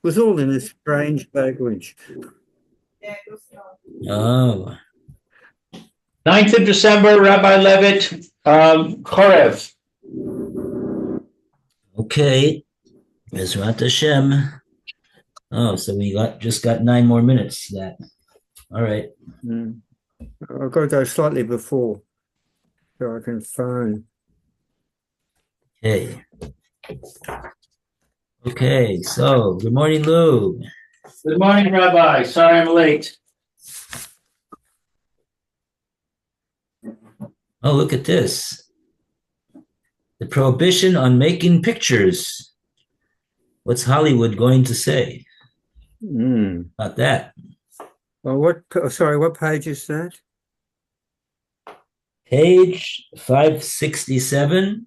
was all in a strange language. Oh, 9th of December, Rabbi Levitt, Horeb. okay. Bezrat Hashem. Oh, so we just got 9 more minutes to that. All right. I've got to go slightly before so I can find. Okay. Okay, so good morning, Lou. Good morning, Rabbi. Sorry I'm late. Oh, look at this. The prohibition on making pictures. What's Hollywood going to say about that? Well, what page is that? Page 567.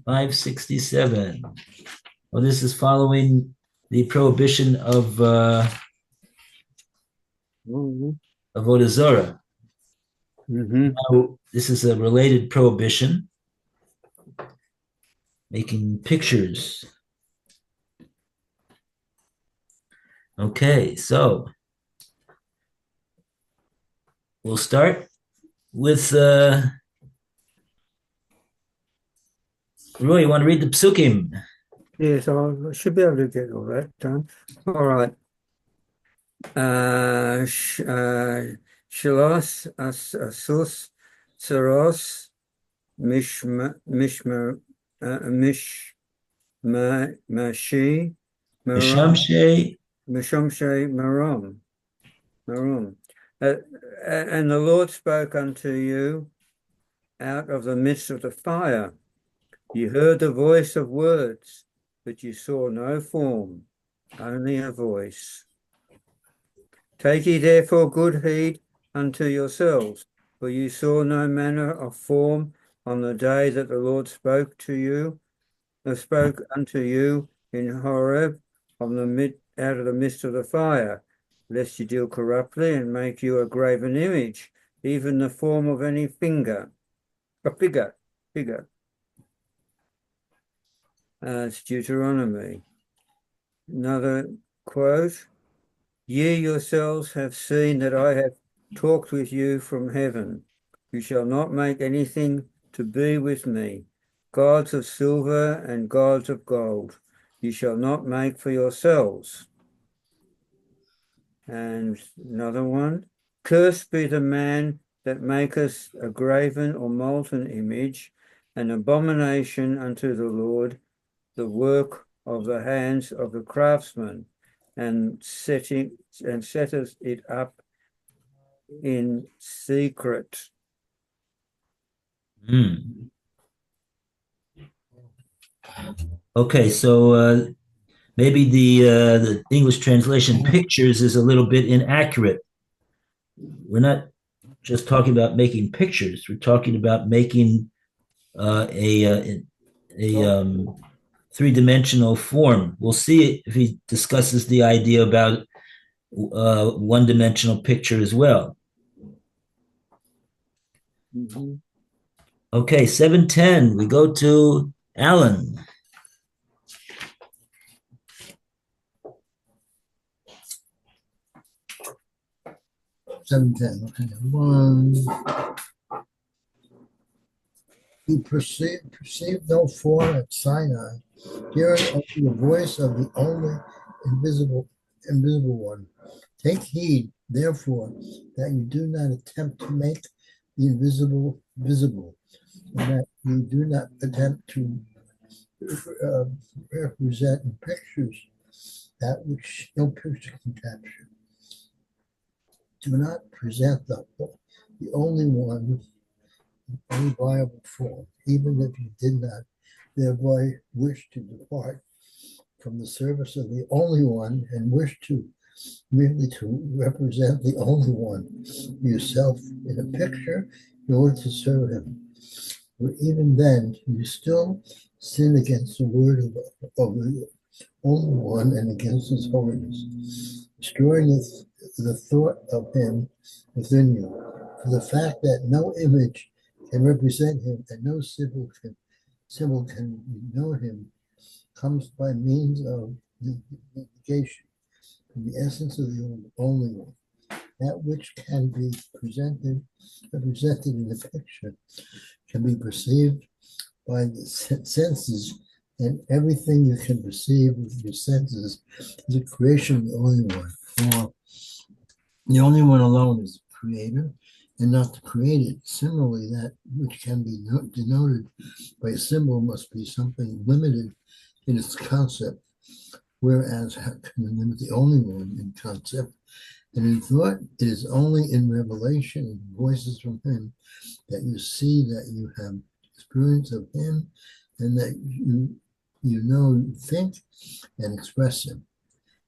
567. Well, this is following the prohibition of Avodah Zarah. Now, this is a related prohibition, making pictures. Okay, so we'll start with Roy, you want to read the psukim? Yes, I should be able to get all that done. All right. Shalos, Asus, Tsaros, Mishmashi, Mishamshe. Marom. And the Lord spoke unto you out of the midst of the fire. You heard the voice of words, but you saw no form, only a voice. Take ye therefore good heed unto yourselves, for you saw no manner of form on the day that the Lord spoke unto you in Horeb out of the midst of the fire, lest you deal corruptly and make you a graven image, even the form of any figure. It's Deuteronomy. Another quote. Ye yourselves have seen that I have talked with you from heaven. You shall not make anything to be with me, gods of silver and gods of gold. You shall not make for yourselves. And another one. Cursed be the man that maketh a graven or molten image, an abomination unto the Lord, the work of the hands of the craftsman, and setteth it up in secret. Okay, so maybe the English translation pictures is a little bit inaccurate. We're not just talking about making pictures. We're talking about making a three-dimensional form. We'll see if he discusses the idea about one-dimensional picture as well. Okay, 710. We go to Alan. Okay. 1. He perceived no form at Sinai, hearing only the voice of the only invisible one. Take heed, therefore, that you do not attempt to make the invisible visible, and that you do not attempt to represent in pictures that which no picture can capture. Do not present the only one in any viable form, even if you did not thereby wish to depart from the service of the only one and wish to merely to represent the only one yourself in a picture in order to serve him. For even then, you still sin against the word of the only one and against his holiness, destroying the thought of him within you. For the fact that no image can represent him and no symbol can symbol can denote him comes by means of the negation from the essence of the only one. That which can be represented in the picture can be perceived by the senses, and everything you can perceive with your senses is a creation of the only one. For the only one alone is the creator and not the created. Similarly, that which can be denoted by a symbol must be something limited in its concept, whereas the only one in concept and in thought, it is only in revelation and voices from him that you see that you have experience of him and that you think and express him.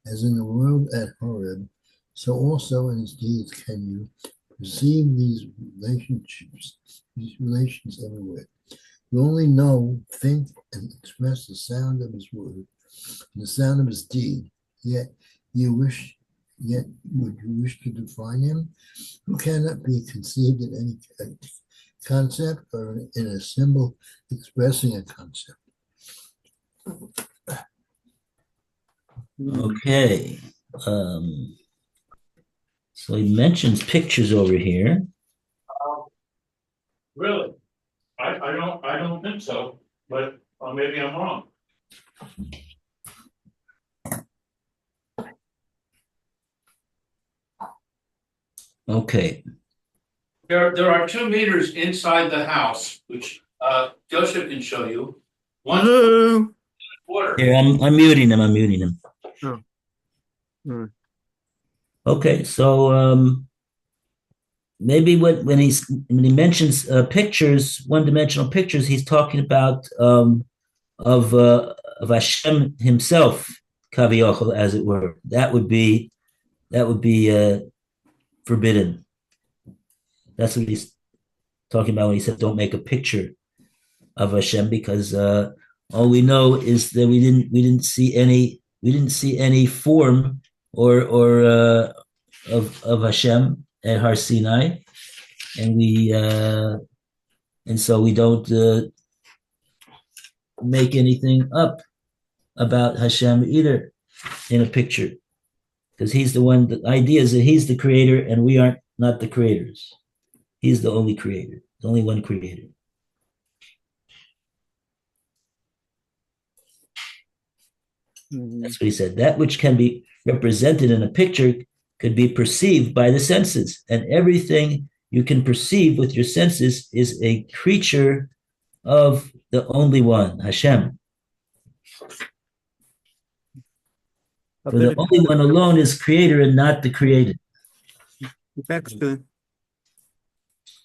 As in the world at Horeb, so also in his deeds can you perceive these relationships, these relations everywhere. You only know, think, and express the sound of his word and the sound of his deed, yet would you wish to define him, who cannot be conceived in any concept or in a symbol expressing a concept. Okay. So he mentions pictures over here. Really? I don't think so, but maybe I'm wrong. Okay. There are 2 meters inside the house, which Joseph can show you. One Hello. quarter. Here, I'm muting him. I'm muting him. Oh. Hmm. Okay, so maybe when he mentions pictures, one-dimensional pictures, he's talking about of Hashem himself, kaviyachol, as it were. That would be forbidden. That's what he's talking about when he said, "Don't make a picture of Hashem," because all we know is that we didn't see any form or of Hashem at Har Sinai, and so we don't make anything up about Hashem either in a picture, because he's the one. The idea is that he's the creator, and we aren't not the creators. He's the only creator. There's only one creator. That's what he said. That which can be represented in a picture could be perceived by the senses, and everything you can perceive with your senses is a creature of the only one, Hashem. For the only one alone is creator and not the created. Excellent.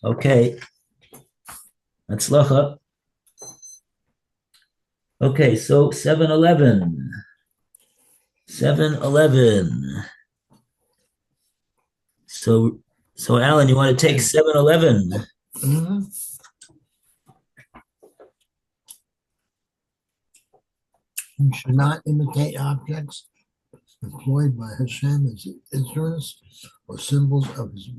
Okay. Hatzlacha. Okay, so 7-Eleven. 7-Eleven. So Alan, you want to take 7-Eleven? Mm-hmm. You should not imitate objects employed by Hashem as instruments or symbols of his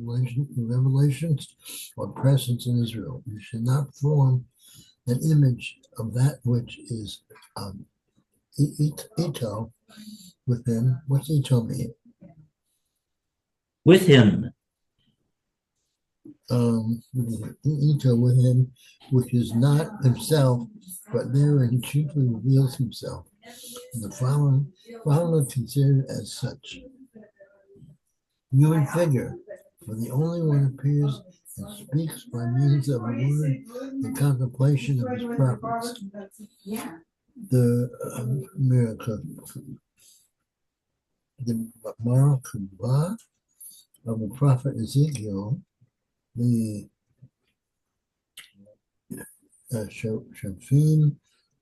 revelations or presence in Israel. You should not form an image of that which is ito with him. What's ito mean? With him. Ito with him, which is not himself, but therein chiefly reveals himself. And the following are considered as such. Human figure, for the only one appears and speaks by means of a word and contemplation of his prophets. The miracle, the Marakubah of the prophet Ezekiel, the Shafim,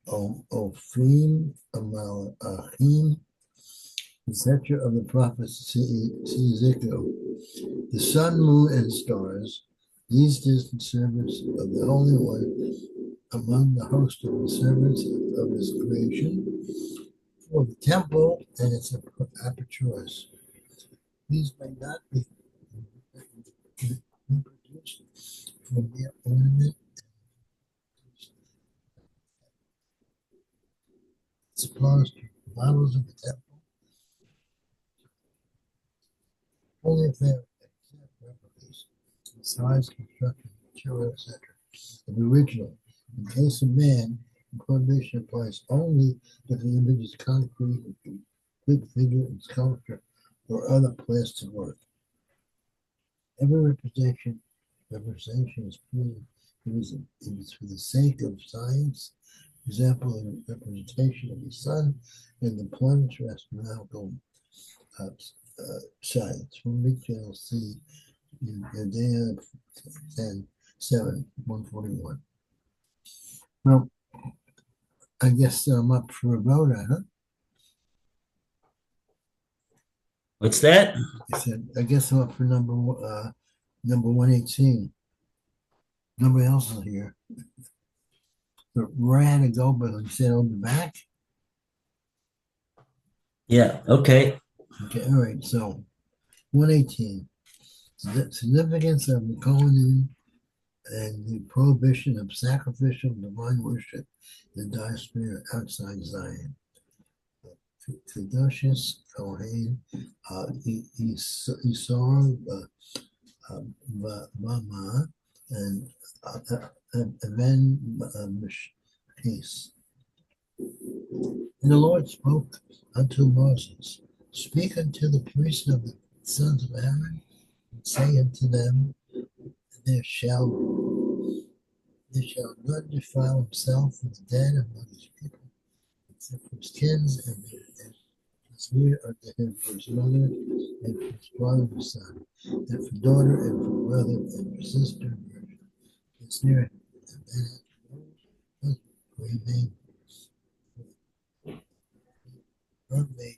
Ophim, Amalachim, etc. of the prophet Ezekiel. The sun, moon, and stars, these distant servants of the Holy One among the host of the servants of his creation, for the temple and its apertures. These may not be reproduced from their ornament supplies to models of the temple, only if they are exact replicas, the size, construction, material, etc. of the original. In case of man, the prohibition applies only if the image is concrete, a complete figure in sculpture, or other plastic work. Every representation is proved it is for the sake of science. For example, a representation of the sun and the planets or astronomical science. From which you'll see in Isaiah 10:7, 141. Well, I guess I'm up for a vote, huh? What's that? I said, I guess I'm up for number 118. Nobody else is here. So Roy had to go, but he said I'll be back. Yeah, okay. Okay, all right. So 118. The significance of the Kohanim and the prohibition of sacrificial divine worship in the diaspora outside Zion. Kedoshis Kohen Isor Mama and Even Peace. And the Lord spoke unto Moses, speak unto the priests of the sons of Aaron, and say unto them, there shall not defile himself with the dead among his people, except for his kins and his near unto him for his mother, and for his father and his son, and for daughter, and for brother, and for sister, and his near him, and then for he may be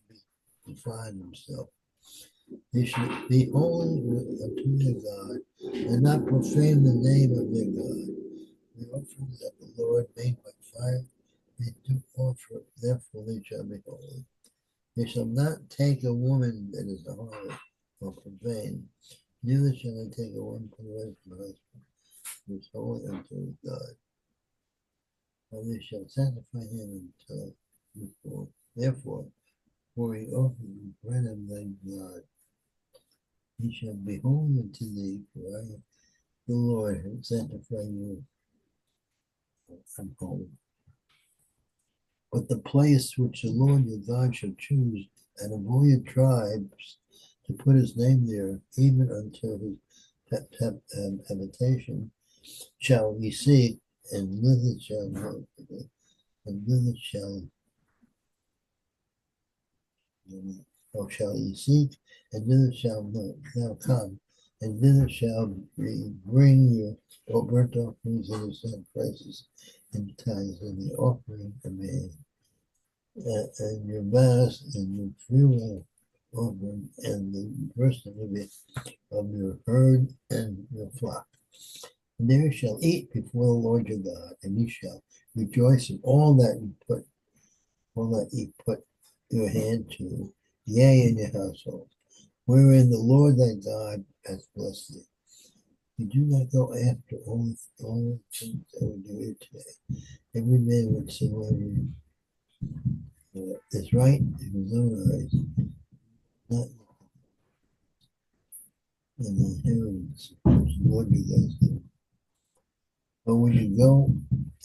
defied himself. They should be holy unto their God, and not profane the name of their God. The offerings of the Lord made by fire, they do offer, therefore they shall be holy. They shall not take a woman that is a harlot or profane, neither shall they take a woman put away from her husband, who is holy unto God. For they shall sanctify him until before. Therefore, for he offered the bread of thy God, he shall be holy unto thee, for I, the Lord, have sanctified you from holy. But the place which the Lord your God shall choose out of all your tribes to put his name there, even until his habitation, shall ye seek, and thither shall go, and thither shall ye seek, and thither shall thou come, and thither shall bring your burnt offerings and your sacrifices, and tithes, and the offering of man, and your vows, and your freewill offering, and the first of your herd and your flock. And there you shall eat before the Lord your God, and you shall rejoice in all that you put your hand to, yea, in your household, wherein the Lord thy God hath blessed thee. You do not go after all the things that we do here today. Every man whatsoever is right in his own eyes, not in the inheritance which the Lord your God gives. But when you go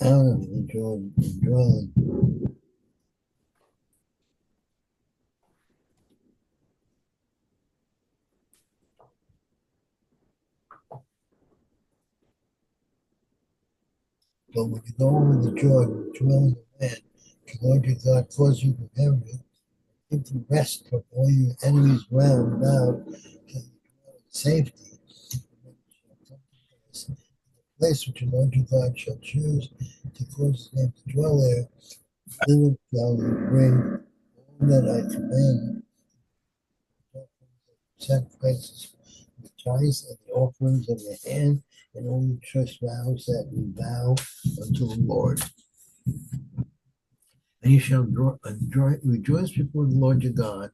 out of the Jordan and dwell But when you go over the Jordan, dwell in the land, the Lord your God cause you to inherit, give them rest from all your enemies round about, till you dwell in safety. The place which the Lord your God shall choose to cause his name to dwell there, thither shall you bring all that I command, sacrifices, the tithes and the offerings of your hand, and all the choice vows that you vow unto the Lord. And you shall rejoice before the Lord your God,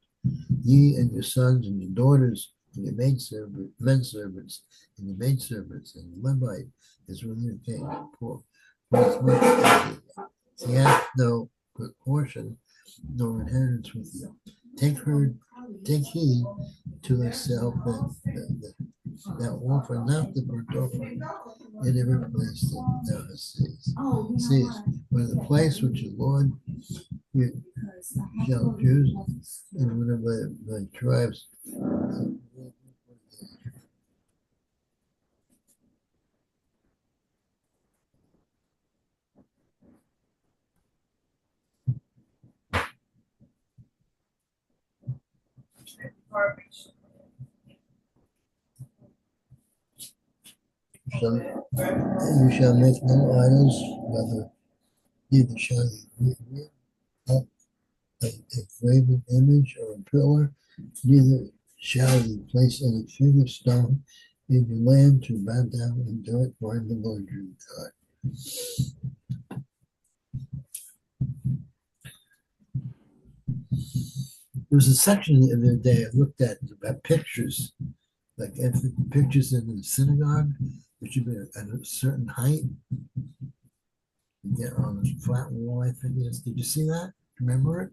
ye and your sons and your daughters, and your men servants, and your maidservants, and the Levite is with your king. For as much as he hath no portion nor inheritance with you. Take heed to thyself that offer not the burnt offering in every place that thou hast seest. But the place which the Lord you shall choose in one of the tribes. You shall make no idols, neither shall you rear up a graven image or a pillar, neither shall you place any figure stone in your land to bow down and do it, for I am the Lord your God. There was a section the other day I looked at about pictures, like pictures in the synagogue, which should be at a certain height. You get on a flat wall, I think it is. Did you see that? Remember it?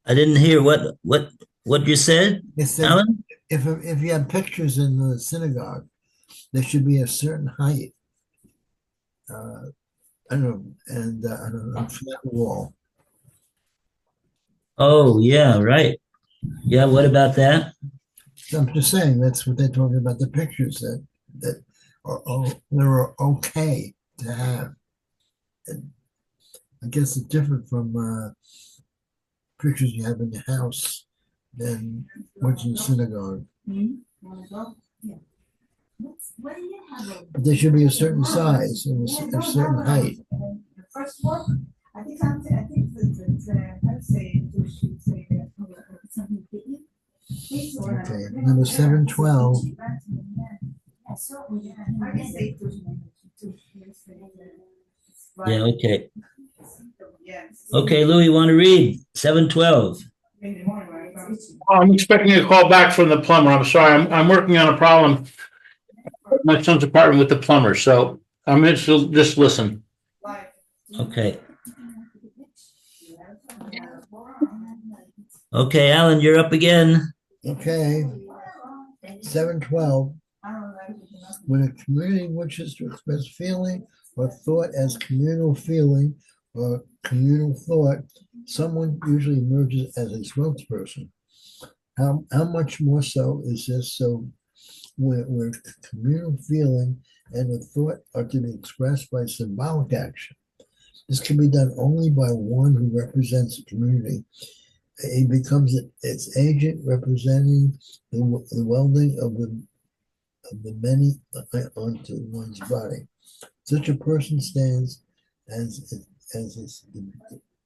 I didn't hear what you said, It said Alan. if you have pictures in the synagogue, there should be a certain height. I don't know, and on a flat wall. Oh, yeah, right. Yeah, what about that? So I'm just saying that's what they're talking about, the pictures that are okay to have. And I guess it's different from pictures you have in the house than what's in the synagogue. But there should be a certain size and a certain height. Okay, number 712. Yeah, okay. Okay, Louis, you want to read 712? I'm expecting a call back from the plumber. I'm sorry. I'm working on a problem at my son's apartment with the plumber, so I'm going to just listen. Okay. Okay, Alan, you're up again. Okay, 712. When a community wishes to express feeling or thought as communal feeling or communal thought, someone usually emerges as a spokesperson. How much more so is this so where communal feeling and a thought are to be expressed by symbolic action? This can be done only by one who represents the community. He becomes its agent, representing the welding of the many onto one's body. Such a person stands as its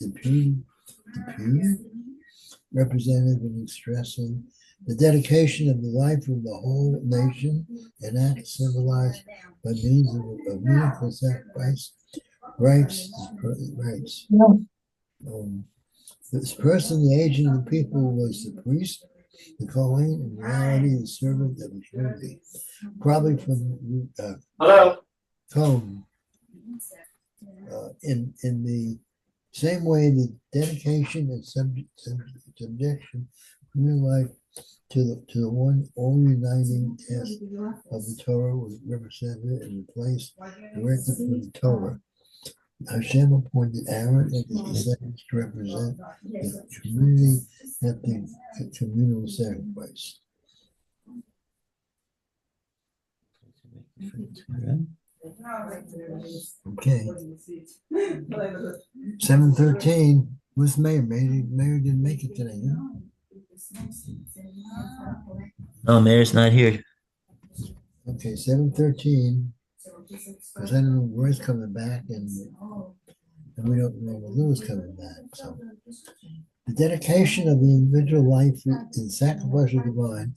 deputy representative in expressing the dedication of the life of the whole nation, an act symbolized by means of meaningful sacrifice, rights. This person, the agent of the people, was the priest, the Kohen, in reality, the servant of the community. Probably from Hello. Kohen. In the same way, the dedication and subjection of your life to the one all-uniting task of the Torah was represented and replaced directly from the Torah. Hashem appointed Aaron and his descendants to represent the community at the communal sacrifice. Okay. 713. Where's Mayor? Mayor didn't make it today, huh? No, Mayor's not here. Okay, 713. Because I don't know where's coming back and we don't know when Lou is coming back. So the dedication of the individual life in sacrificial divine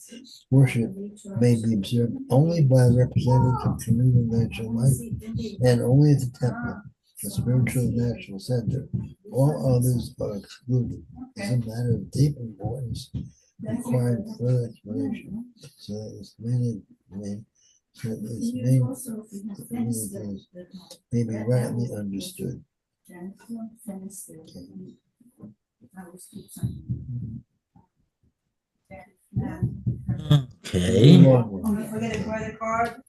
worship may be observed only by representatives of communal natural life and only at the temple, the spiritual national center. All others are excluded. It's a matter of deep importance requiring further explanation so that its main may be rightly understood. Okay.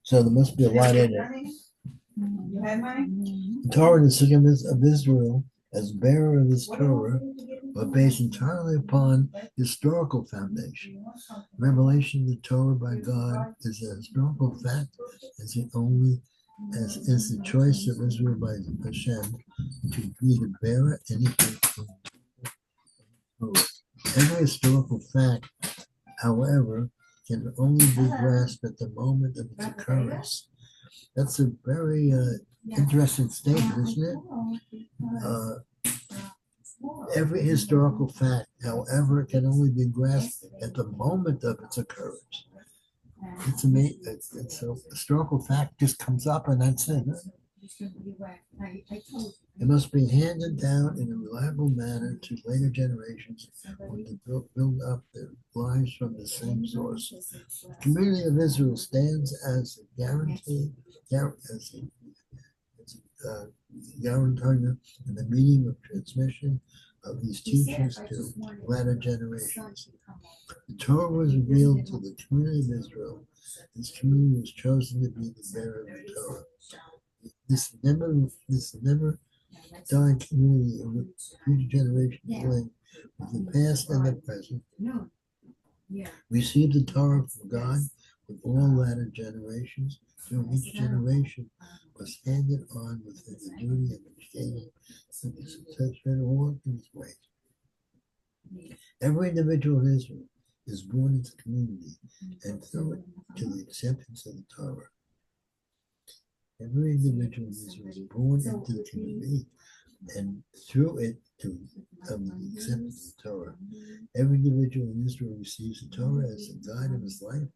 So there must be a lot in it. The Torah and the significance of Israel as bearer of this Torah are based entirely upon historical foundation. Revelation of the Torah by God is a historical fact, as the only as is the choice of Israel by Hashem to be the bearer and equal of Torah. Every historical fact, however, can only be grasped at the moment of its occurrence. That's a very interesting statement, isn't it? Every historical fact, however, can only be grasped at the moment of its occurrence. It's amazing. It's a historical fact just comes up and that's it. It must be handed down in a reliable manner to later generations when they build up their lives from the same source. The community of Israel stands as a guarantee, guarantor in the meaning of transmission of these teachings to latter generations. The Torah was revealed to the community of Israel. This community was chosen to be the bearer of the Torah. This never dying community of which future generations linked with the past and the present received the Torah from God with all latter generations. Through each generation was handed on with the duty of educating the successor to walk in his ways. Every individual in Israel is born into the community and through it to the acceptance of the Torah. Every individual in Israel is born into the community and through it to the acceptance of the Torah. Every individual in Israel receives the Torah as the guide of his life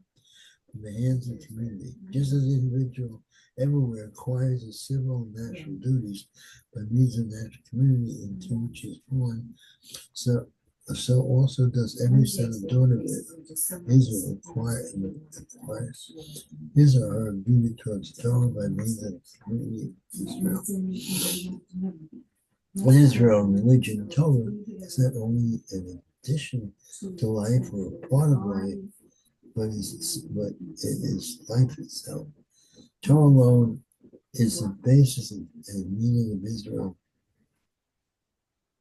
from the hands of the community. Just as the individual everywhere acquires his civil and national duties by means of the natural community into which he is born, so also does every son and daughter of Israel acquire his or her duty towards the Torah by means of the community of Israel. In Israel, religion and Torah is not only an addition to life or a part of life, but it is life itself. Torah alone is the basis and meaning of Israel.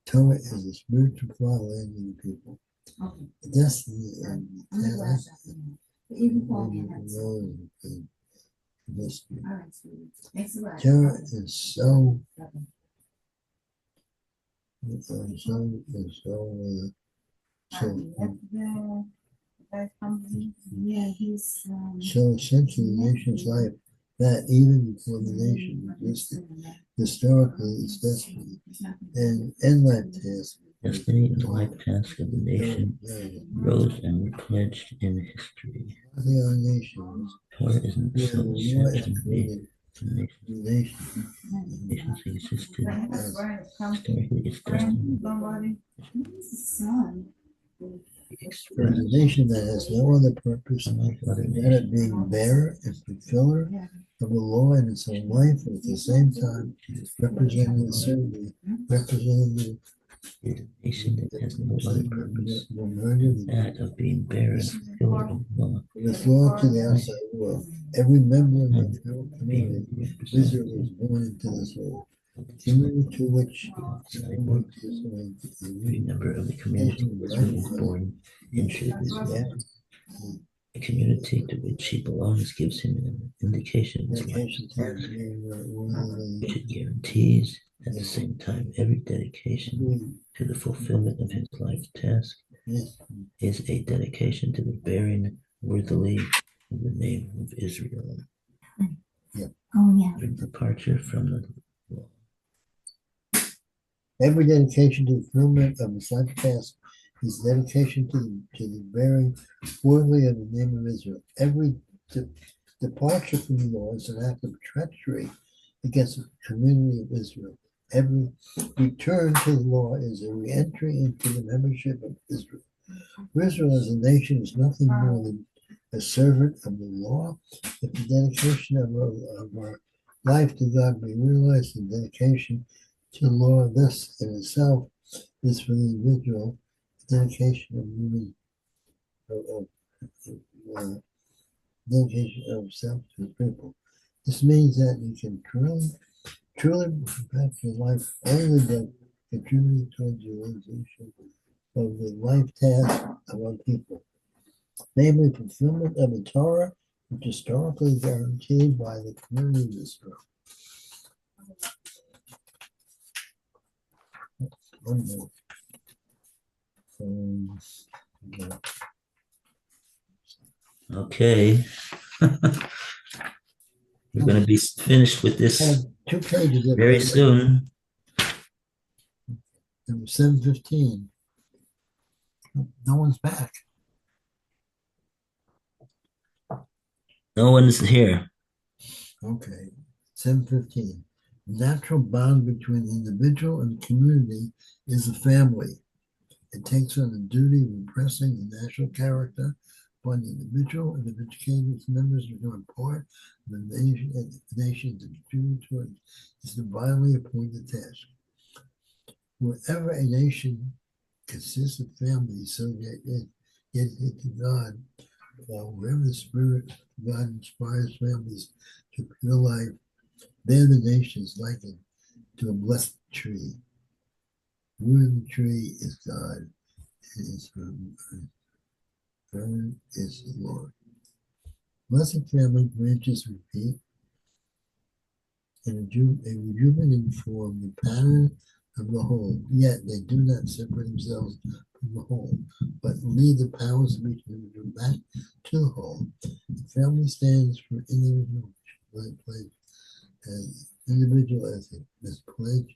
Torah is the spiritual fatherland of the people. The destiny and history. Torah is so essential to the nation's life that even before the nation existed, historically its destiny and life task. Destiny and life task of the nation rose and were pledged in history. Torah isn't so essentially the nations existed historically its destiny. For a nation that has no other purpose than it being bearer and fulfiller of the law in its own life, and at the same time representing the certainty, representing is a nation that has no other purpose than that of being bearer and fulfiller of law. This law to the outside world. Every member of the community, Israel was born into this world. Community to which every member of the community is born into this world. A community to which he belongs gives him an indication of his life's task, which it guarantees. At the same time, every dedication to the fulfillment of his life's task is a dedication to the bearing worthily of the name of Israel. A departure from the law. Every dedication to the fulfillment of his life task is dedication to the bearing worthily of the name of Israel. Every departure from the law is an act of treachery against the community of Israel. Every return to the law is a re-entry into the membership of Israel. Israel as a nation is nothing more than a servant of the law. If the dedication of our life to God be realized, the dedication to the Lord. This in itself is for the individual dedication of human uh, dedication of self to the people. This means that you can truly perfect your life only by contributing towards the realization of the life task of our people, namely fulfillment of the Torah, which is historically guaranteed by the community of Israel. One more. Yeah. Okay. We're going to be finished with this 2 pages of very soon. Number 715. No one's back. No one's here. Okay. 715. The natural bond between the individual and the community is the family. It takes on the duty of impressing the national character upon the individual, and if educating its members become part of the nation to contribute towards its divinely appointed task. Wherever a nation consists of families, so that it to God, wherever the Spirit of God inspires families to pure life, there the nation is likened to a blessed tree. The root of the tree is God. His bird is the Lord. Blessed family branches repeat in a rejuvenating form the pattern of the whole, yet they do not separate themselves from the whole, but lead the powers of each individual back to the whole. The family stands for individual pledge, as individual as pledge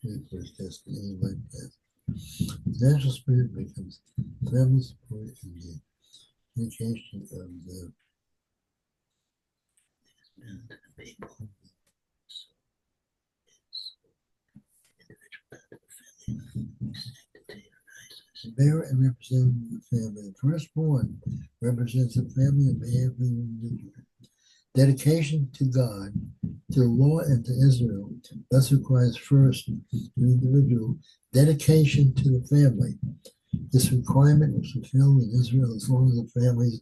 for his destiny and life path. The national spirit becomes family support and the education of the people. The bearer and representative of the family. The firstborn represents the family on behalf of the individual. Dedication to God, to the law, and to Israel thus requires first the individual dedication to the family. This requirement was fulfilled in Israel as long as the families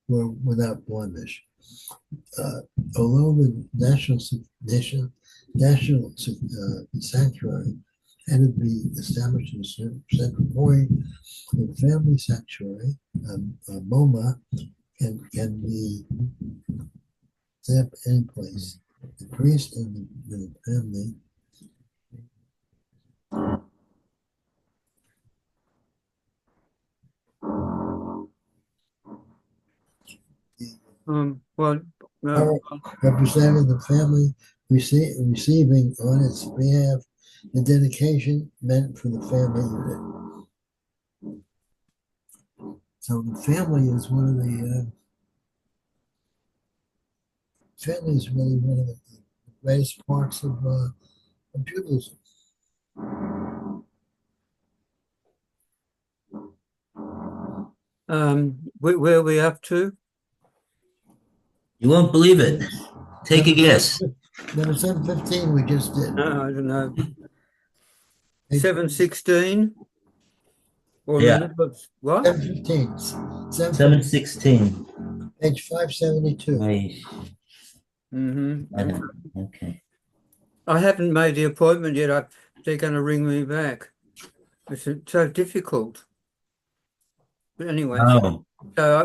were without blemish. Although the national sanctuary had to be established in a central point, the family sanctuary, Boma, can be set up any place. The priest and the family represented the family receiving on its behalf the dedication meant for the family unit. So the family is one of the family is really one of the greatest parts of Judaism. Where are we up to? You won't believe it. Take a guess. Number 715 we just did. No, I don't know. 716? Or Yeah. What? 715. 716. Page 572. Wait. Mm-hmm. Okay. I haven't made the appointment yet. They're going to ring me back. It's so difficult. But anyway, Oh.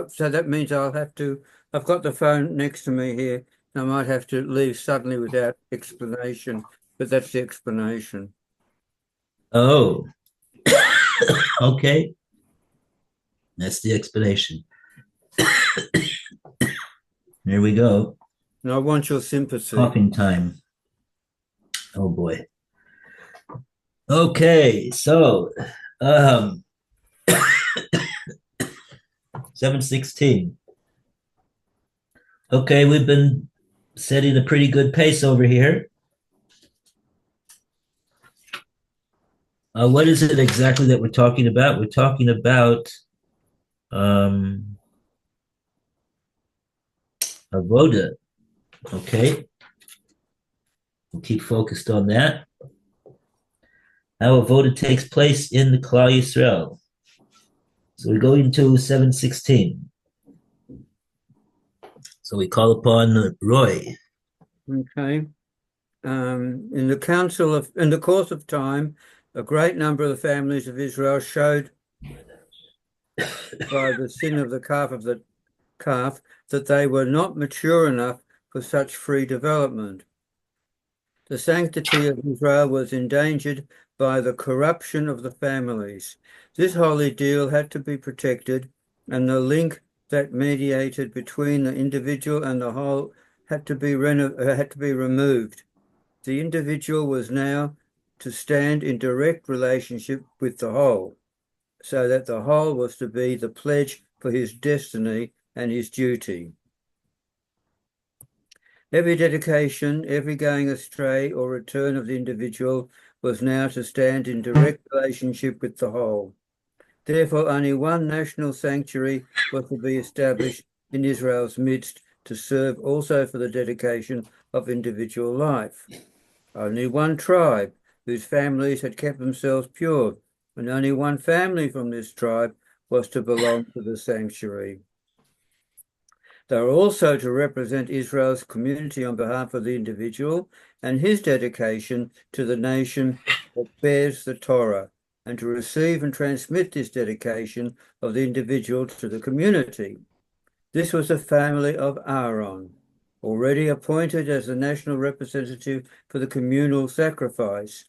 so that means I've got the phone next to me here. I might have to leave suddenly without explanation, but that's the explanation. Oh. Okay. That's the explanation. Here we go. And I want your sympathy. Coughing time. Oh boy. Okay, so 716. Okay, we've been setting a pretty good pace over here. What is it exactly that we're talking about? We're talking about avoda. Okay. We'll keep focused on that. how a vote takes place in the Klal Yisrael. So we go into 716. So we call upon Roy. Okay. In the course of time, a great number of the families of Israel showed by the sin of the calf that they were not mature enough for such free development. The sanctity of Israel was endangered by the corruption of the families. This holy deal had to be protected, and the link that mediated between the individual and the whole had to be removed. The individual was now to stand in direct relationship with the whole, so that the whole was to be the pledge for his destiny and his duty. Every dedication, every going astray or return of the individual was now to stand in direct relationship with the whole. Therefore, only one national sanctuary was to be established in Israel's midst to serve also for the dedication of individual life. Only one tribe whose families had kept themselves pure, and only one family from this tribe was to belong to the sanctuary. They are also to represent Israel's community on behalf of the individual and his dedication to the nation that bears the Torah, and to receive and transmit this dedication of the individual to the community. This was the family of Aaron, already appointed as the national representative for the communal sacrifice.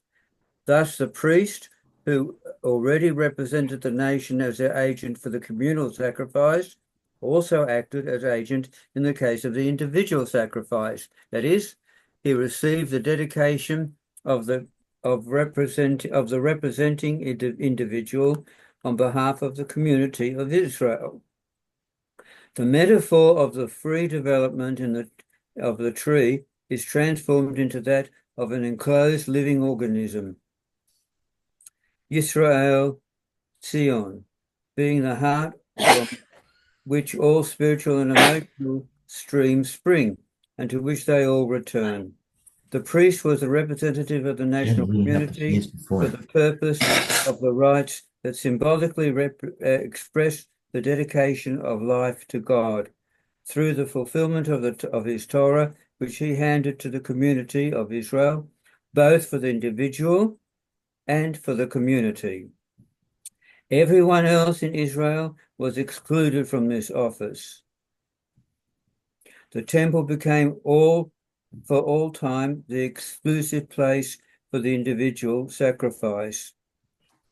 Thus, the priest, who already represented the nation as their agent for the communal sacrifice, also acted as agent in the case of the individual sacrifice. That is, he received the dedication of the representing individual on behalf of the community of Israel. The metaphor of the free development of the tree is transformed into that of an enclosed living organism. Yisrael, Zion, being the heart from which all spiritual and emotional streams spring, and to which they all return. The priest was the representative of the national community for the purpose of the rites that symbolically express the dedication of life to God through the fulfillment of his Torah, which he handed to the community of Israel, both for the individual and for the community. Everyone else in Israel was excluded from this office. The temple became for all time the exclusive place for the individual sacrifice,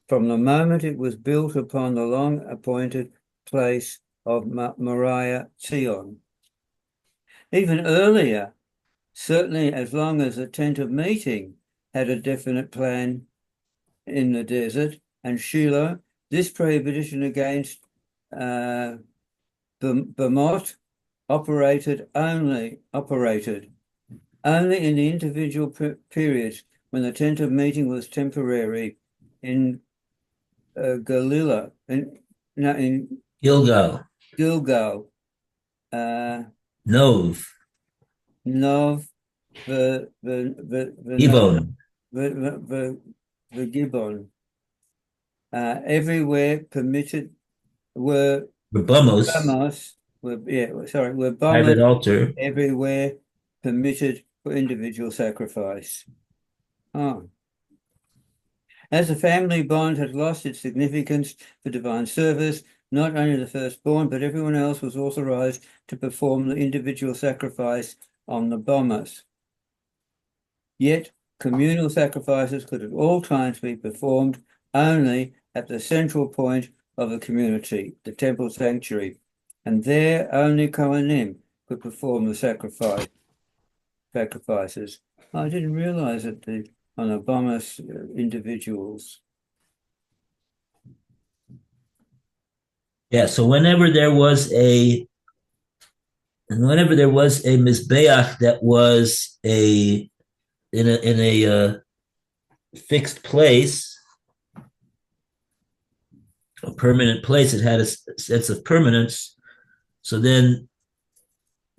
from the moment it was built upon the long-appointed place of Moriah Zion. Even earlier, certainly as long as the tent of meeting had a definite plan in the desert, and Shiloh, this prohibition against Bamot operated only in the individual periods when the tent of meeting was temporary in Gilgal, Nov, the Gibbon. Everywhere permitted were Bamos, private altar. Everywhere permitted for individual sacrifice. Oh. As the family bond had lost its significance for divine service, not only the firstborn, but everyone else was authorized to perform the individual sacrifice on the bomas. Yet, communal sacrifices could at all times be performed only at the central point of the community, the temple sanctuary, and there only Kohanim could perform the sacrifices. I didn't realize that on the bomas individuals. Yeah, so whenever there was a mizbeach that was in a fixed place, a permanent place, it had a sense of permanence. So then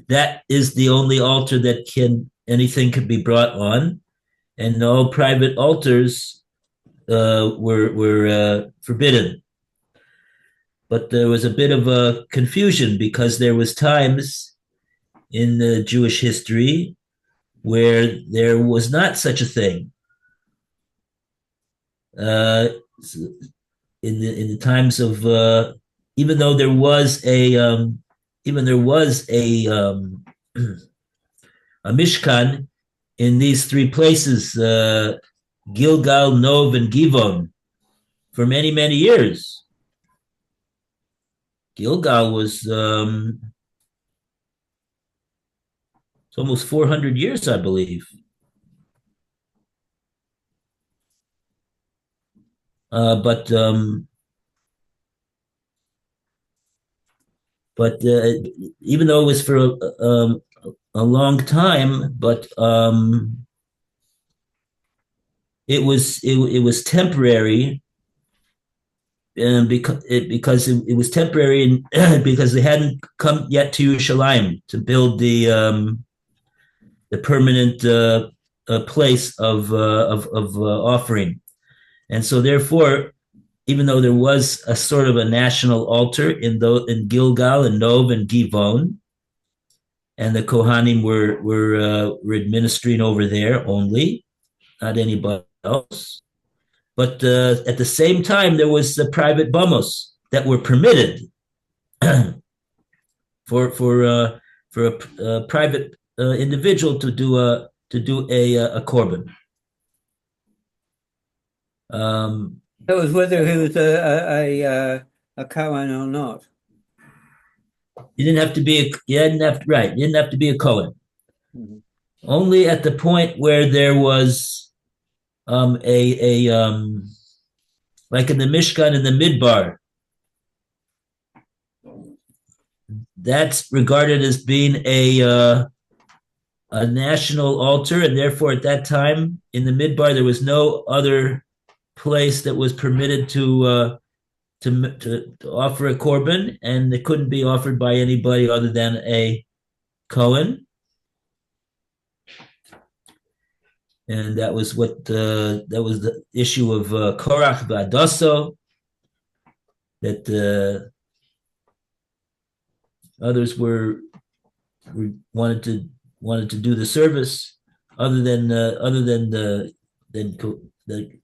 that is the only altar that anything could be brought on, and no private altars were forbidden. But there was a bit of a confusion because there was times in the Jewish history where there was not such a thing. Uh, in the times of even though there was a Mishkan in these three places, Gilgal, Nov, and Givon, for many, many years. Gilgal was it's almost 400 years, I believe. But even though it was for a long time, but it was temporary, and because it was temporary, and because they hadn't come yet to Yerushalayim to build the permanent place of offering, and so therefore, even though there was a sort of a national altar in Gilgal and Nov and Givon, and the Kohanim were administering over there only, not anybody else. But at the same time, there was the private bamos that were permitted for a private individual to do a korban. That was whether he was a Cohen or not. You didn't have to be you didn't have to be a Cohen. Mm-hmm. Only at the point where there was like in the Mishkan in the Midbar, that's regarded as being a national altar, and therefore at that time in the Midbar there was no other place that was permitted to offer a korban, and it couldn't be offered by anybody other than a Cohen. And that was that was the issue of Korach Vadasso, that others wanted to do the service other than the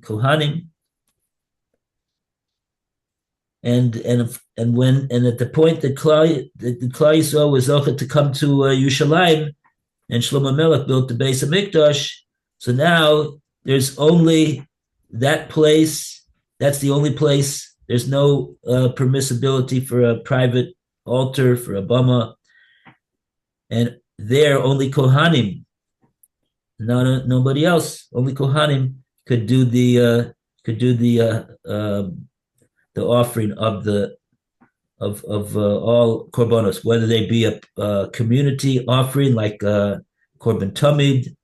Kohanim. And at the point that Klal Yisrael was zocheh to come to Yerushalayim, and Shlomo Melech built the Beis Hamikdash, so now there's only that place. That's the only place. There's no permissibility for a private altar, for a bama, and there only Kohanim. Nobody else. Only Kohanim could do the offering of all korbanos, whether they be a community offering like korban tamid,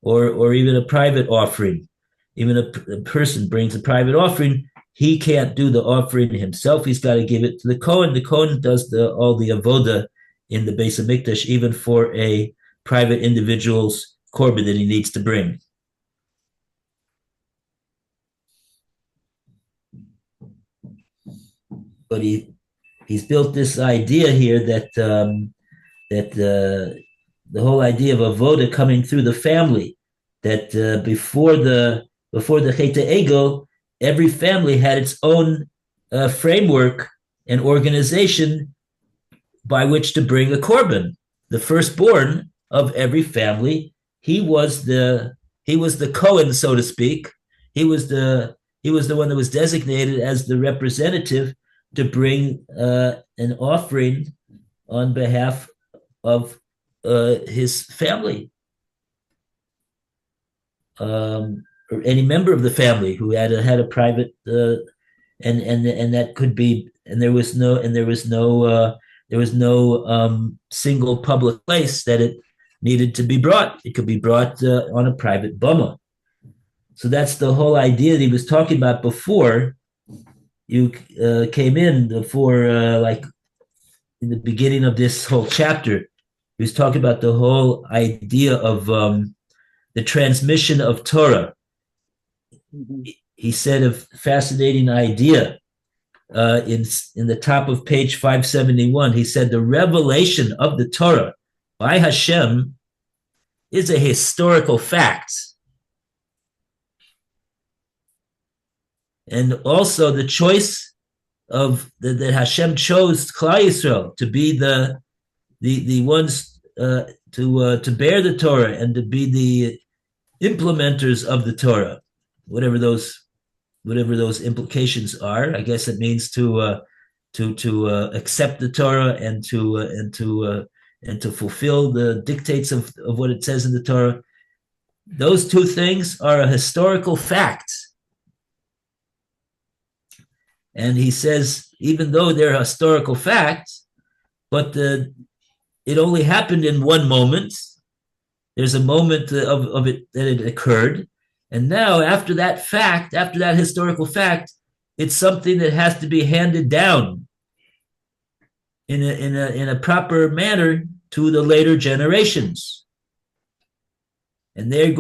or even a private offering. Even a person brings a private offering, he can't do the offering himself. He's got to give it to the Kohen. The Kohen does all the avoda in the Beis Hamikdash, even for a private individual's korban that he needs to bring. But he's built this idea here that the whole idea of avoda coming through the family, that before the Chet Egel, every family had its own framework and organization by which to bring a korban. The firstborn of every family, he was the Cohen, so to speak. He was the one that was designated as the representative to bring an offering on behalf of his family, or any member of the family who had a private, and that could be, and there was no single public place that it needed to be brought. It could be brought on a private bama. So that's the whole idea that he was talking about before you came in, before like in the beginning of this whole chapter. He was talking about the whole idea of the transmission of Torah. he said a fascinating idea in the top of page 571. He said the revelation of the Torah by Hashem is a historical fact. And also the choice of that Hashem chose Klal Yisrael to be the ones to bear the Torah and to be the implementers of the Torah, whatever those implications are. I guess it means to accept the Torah and to fulfill the dictates of what it says in the Torah. Those two things are a historical fact. And he says, even though they're historical facts, but it only happened in one moment. There's a moment of it that it occurred. And now, after that fact, after that historical fact, it's something that has to be handed down in a proper manner to the later generations. And the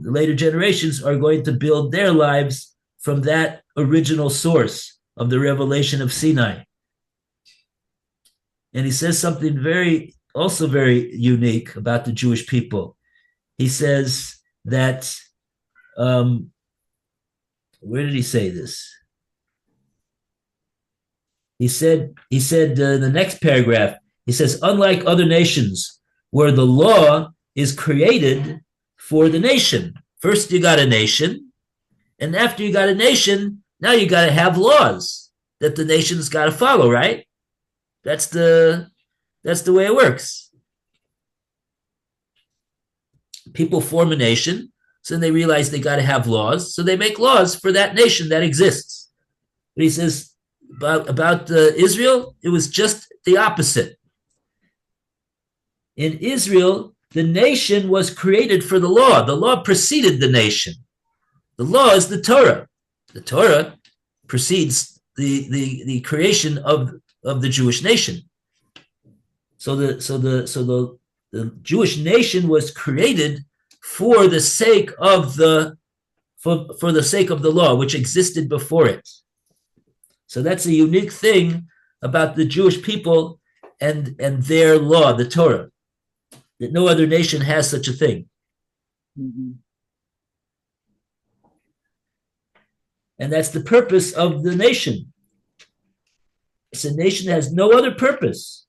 later generations are going to build their lives from that original source of the revelation of Sinai. And he says something also very unique about the Jewish people. He says that, where did he say this? He said in the next paragraph, he says, unlike other nations where the law is created for the nation. First you got a nation, and after you got a nation, now you got to have laws that the nation's got to follow, right? That's the way it works. People form a nation, so then they realize they got to have laws, so they make laws for that nation that exists. But he says about Israel, it was just the opposite. In Israel, the nation was created for the law. The law preceded the nation. The law is the Torah. The Torah precedes the creation of the Jewish nation. So the Jewish nation was created for the sake of the law, which existed before it. So that's a unique thing about the Jewish people and their law, the Torah, that no other nation has such a thing. Mm-hmm. And that's the purpose of the nation. It's a nation that has no other purpose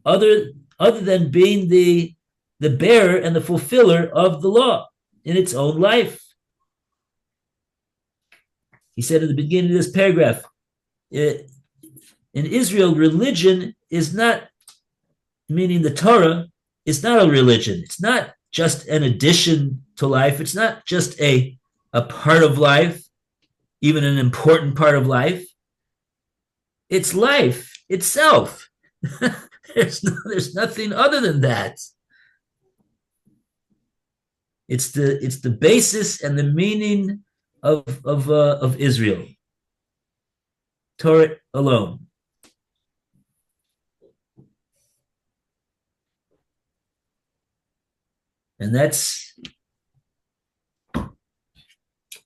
other than being the bearer and the fulfiller of the law in its own life. He said at the beginning of this paragraph, in Israel, religion is not, meaning the Torah, is not a religion. It's not just an addition to life. It's not just a part of life, even an important part of life. It's life itself. There's nothing other than that. It's the basis and the meaning of Israel. Torah alone. And that's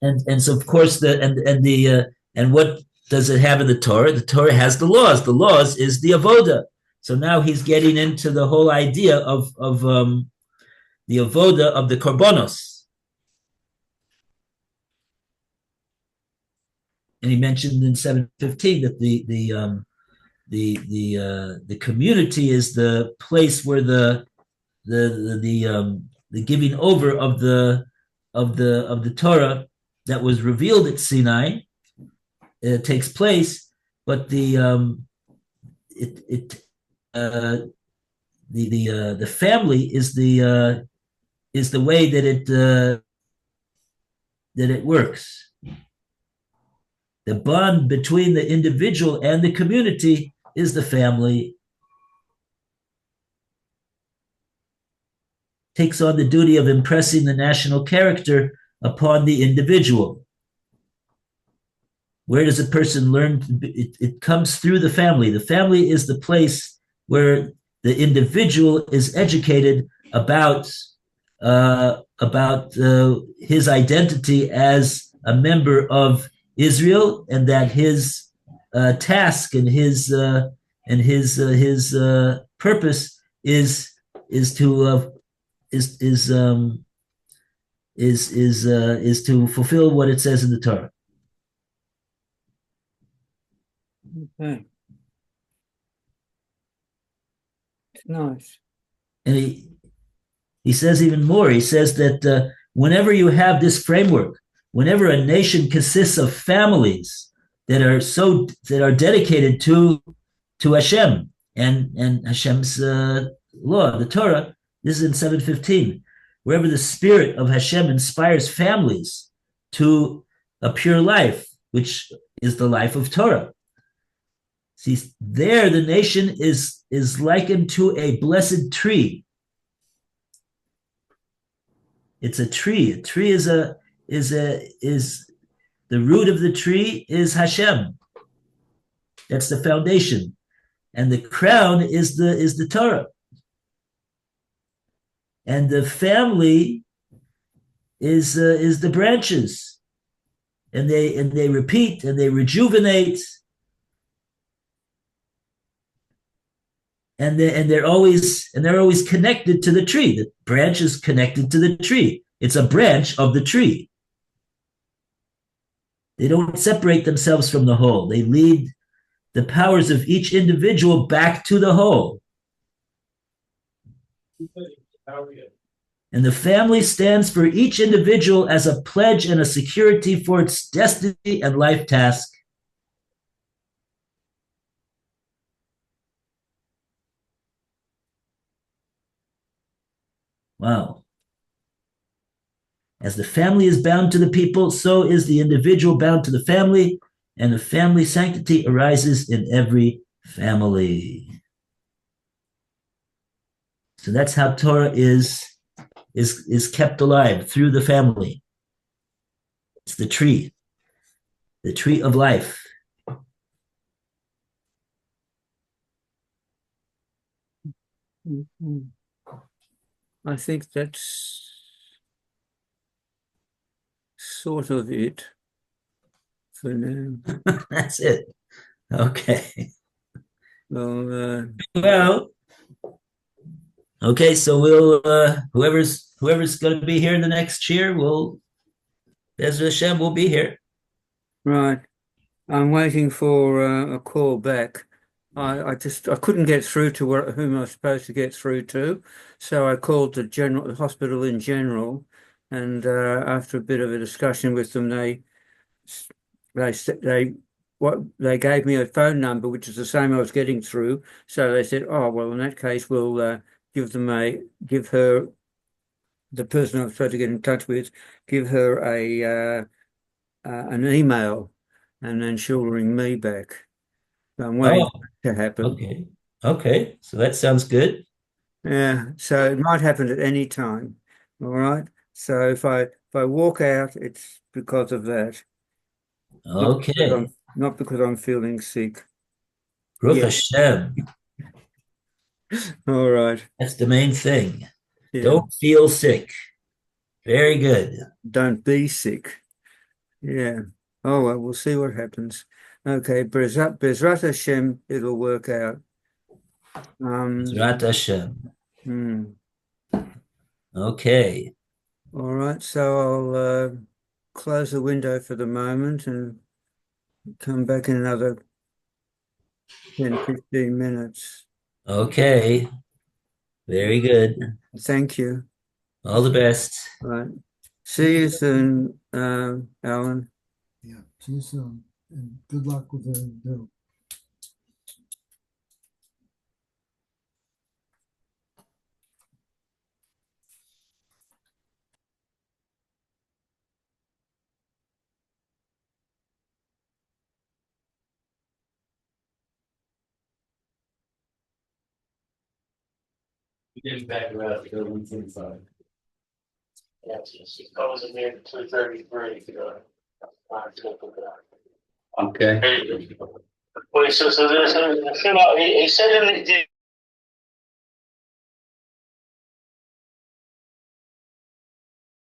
and so of course and what does it have in the Torah? The Torah has the laws. The laws is the avoda. So now he's getting into the whole idea of the avoda of the korbanos. And he mentioned in 7:15 that the community is the place where the giving over of the Torah that was revealed at Sinai takes place, but the family is the way that it works. The bond between the individual and the community is the family. Takes on the duty of impressing the national character upon the individual. Where does a person learn? It comes through the family. The family is the place where the individual is educated about about his identity as a member of Israel, and that his task and his purpose is to is to fulfill what it says in the Torah. Okay. It's nice. And he says even more. He says that whenever you have this framework, whenever a nation consists of families that are dedicated to Hashem and Hashem's law, the Torah, this is in 7:15. Wherever the spirit of Hashem inspires families to a pure life, which is the life of Torah. See, there the nation is likened to a blessed tree. It's a tree. A tree is the root of the tree is Hashem. That's the foundation, and the crown is the Torah. And the family is the branches, and they repeat and they rejuvenate, and they're always connected to the tree. The branch is connected to the tree. It's a branch of the tree. They don't separate themselves from the whole. They lead the powers of each individual back to the whole. And the family stands for each individual as a pledge and a security for its destiny and life task. Wow. As the family is bound to the people, so is the individual bound to the family, and the family sanctity arises in every family. So that's how Torah is kept alive, through the family. It's the tree of life. Mm-hmm. I think that's sort of it for now. That's it. Okay. Well, okay, so we'll whoever's going to be here in the next year, Ezra Hashem will be here. right. I'm waiting for a call back. I couldn't get through to whom I was supposed to get through to, so I called the hospital in general, and after a bit of a discussion with them, they gave me a phone number which is the same I was getting through. So they said, "Oh well, in that case, we'll give her, the person I was supposed to get in touch with, give her an email, and then she'll ring me back." So I'm waiting for that to happen. Okay. So that sounds good. Yeah. So it might happen at any time. All right. So if I walk out, it's because of that. Okay. Not because I'm feeling sick. Baruch Yeah. Hashem. All right. That's the main thing. Yeah. Don't feel sick. Very good. Don't be sick. Yeah. Oh well, we'll see what happens. Okay, Bezrat Hashem, it'll work out. Bezrat Hashem. Okay. All right, so I'll close the window for the moment and come back in another 10, 15 minutes. Okay. Very good. Thank you. All the best. All right. See you soon, Alan. Yeah, see you soon, and good luck with the new. Getting back around to go 145. Yes, I was in there at 2:33. Okay. Wait, so he said in the